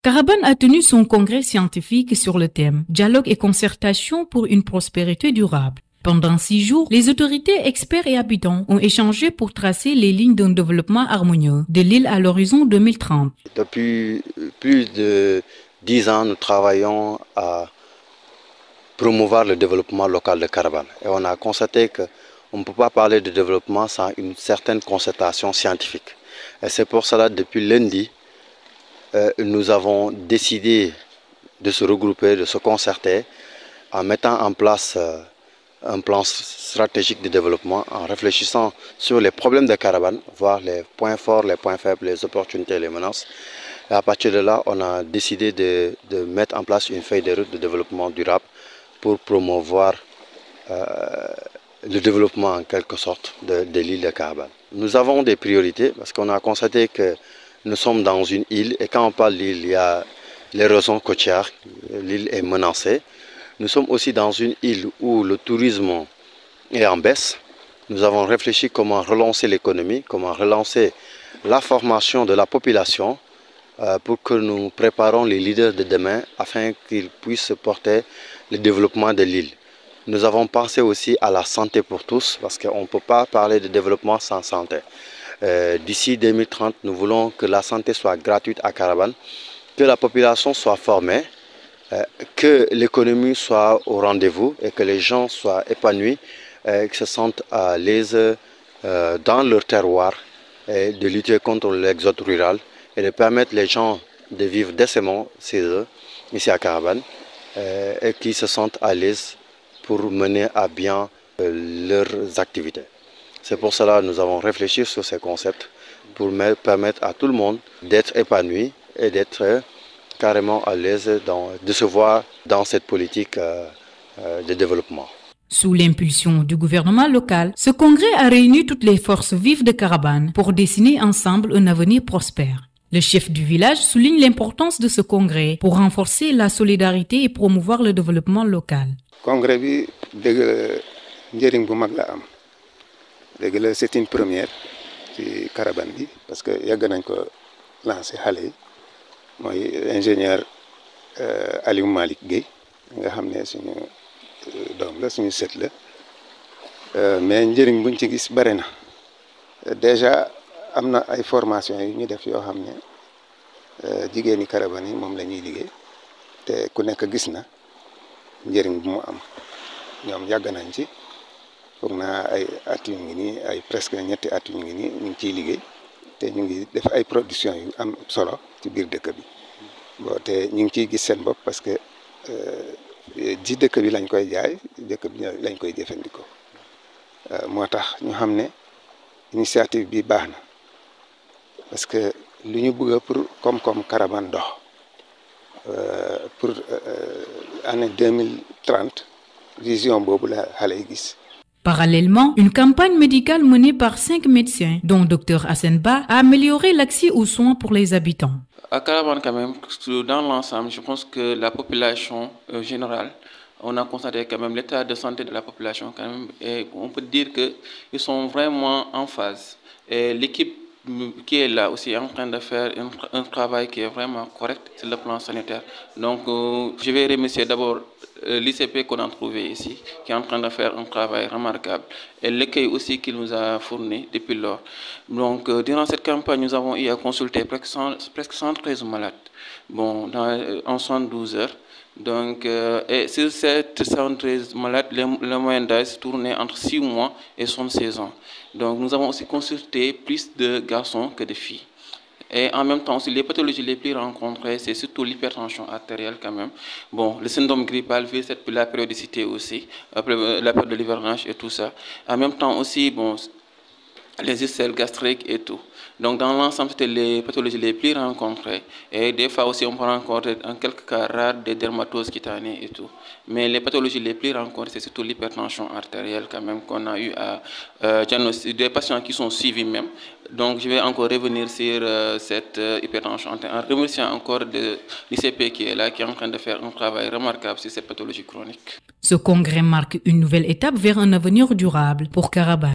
Carabane a tenu son congrès scientifique sur le thème « Dialogue et concertation pour une prospérité durable ». Pendant 6 jours, les autorités, experts et habitants ont échangé pour tracer les lignes d'un développement harmonieux de l'île à l'horizon 2030. Depuis plus de 10 ans, nous travaillons à promouvoir le développement local de Carabane. Et on a constaté qu'on ne peut pas parler de développement sans une certaine concertation scientifique. Et c'est pour cela, depuis lundi, nous avons décidé de se regrouper, de se concerter en mettant en place un plan stratégique de développement, en réfléchissant sur les problèmes de Carabane, voir les points forts, les points faibles, les opportunités, les menaces. Et à partir de là, on a décidé de mettre en place une feuille de route de développement durable pour promouvoir le développement en quelque sorte de l'île de Carabane. Nous avons des priorités parce qu'on a constaté que nous sommes dans une île et quand on parle d'île, il y a l'érosion côtière, l'île est menacée. Nous sommes aussi dans une île où le tourisme est en baisse. Nous avons réfléchi comment relancer l'économie, comment relancer la formation de la population pour que nous préparions les leaders de demain afin qu'ils puissent porter le développement de l'île. Nous avons pensé aussi à la santé pour tous parce qu'on ne peut pas parler de développement sans santé. D'ici 2030, nous voulons que la santé soit gratuite à Carabane, que la population soit formée, que l'économie soit au rendez-vous et que les gens soient épanouis, qu'ils se sentent à l'aise dans leur terroir, et de lutter contre l'exode rural et de permettre les gens de vivre décemment chez eux, ici à Carabane, et qu'ils se sentent à l'aise pour mener à bien leurs activités. C'est pour cela que nous avons réfléchi sur ces concepts pour permettre à tout le monde d'être épanoui et d'être carrément à l'aise de se voir dans cette politique de développement. Sous l'impulsion du gouvernement local, ce congrès a réuni toutes les forces vives de Carabane pour dessiner ensemble un avenir prospère. Le chef du village souligne l'importance de ce congrès pour renforcer la solidarité et promouvoir le développement local. Congrès bi njëriñ bu mag la am. C'est une première ci Carabane bi parce que yàgg nañ ko lancé xale yi mooy ingénieur Aliou Malick Gueye nga xam ne suñu doom la suñu sët la mais njëriñ buñ ci gis bare na déjà am na ay formation yu ñu def yoo xam ne jigéeni Carabane yi moom la ñuy liggéey te ku nekk gis na njëriñ bu mu am ñoom yàgg nañ ci foog naa ay at yu ngi nii ay presque ñetti at yu ngi nii ñu ngi ciy liggéey te ñu ngi def ay production yu am solo ci biir dëkk bi bon te ñu ngi ciy gis seen bopp parce que ji dëkk bi lañ koy jaay dëkk bi lañ koy jëfandikoo moo tax ñu xam ne initiative bi baax na parce que lu ñu bëgg pour koom-koom Carabane dox pour année 2030 vision boobu la xale yi gis. Parallèlement, une campagne médicale menée par 5 médecins, dont Dr Hassan Ba, a amélioré l'accès aux soins pour les habitants. À Carabane, quand même, dans l'ensemble, je pense que la population générale, on a constaté quand même l'état de santé de la population quand même, et on peut dire qu'ils sont vraiment en phase. Et l'équipe qui est là aussi est en train de faire un travail qui est vraiment correct sur le plan sanitaire. Donc, je vais remercier d'abord l'ICP qu'on a trouvé ici, qui est en train de faire un travail remarquable, et l'accueil aussi qu'il nous a fourni depuis lors. Donc, durant cette campagne, nous avons eu à consulter presque 113 malades en 72 heures. Donc, et sur cette 113 malades, le moyen d'âge tournait entre 6 mois et 76 ans. Donc, nous avons aussi consulté plus de garçons que de filles. Et en même temps, aussi, les pathologies les plus rencontrées, c'est surtout l'hypertension artérielle quand même. Bon, le syndrome grippal, vu la périodicité aussi, après la période de l'hivernage et tout ça. En même temps aussi, bon, les ulcères gastriques et tout. Donc, dans l'ensemble, c'était les pathologies les plus rencontrées. Et des fois aussi, on peut rencontrer en quelques cas rares des dermatoses cutanées et tout. Mais les pathologies les plus rencontrées, c'est surtout l'hypertension artérielle quand même qu'on a eu à diagnostiquer, des patients qui sont suivis même. Donc, je vais encore revenir sur cette hypertension en remerciant encore l'ICP qui est là, qui est en train de faire un travail remarquable sur cette pathologie chronique. Ce congrès marque une nouvelle étape vers un avenir durable pour Carabane.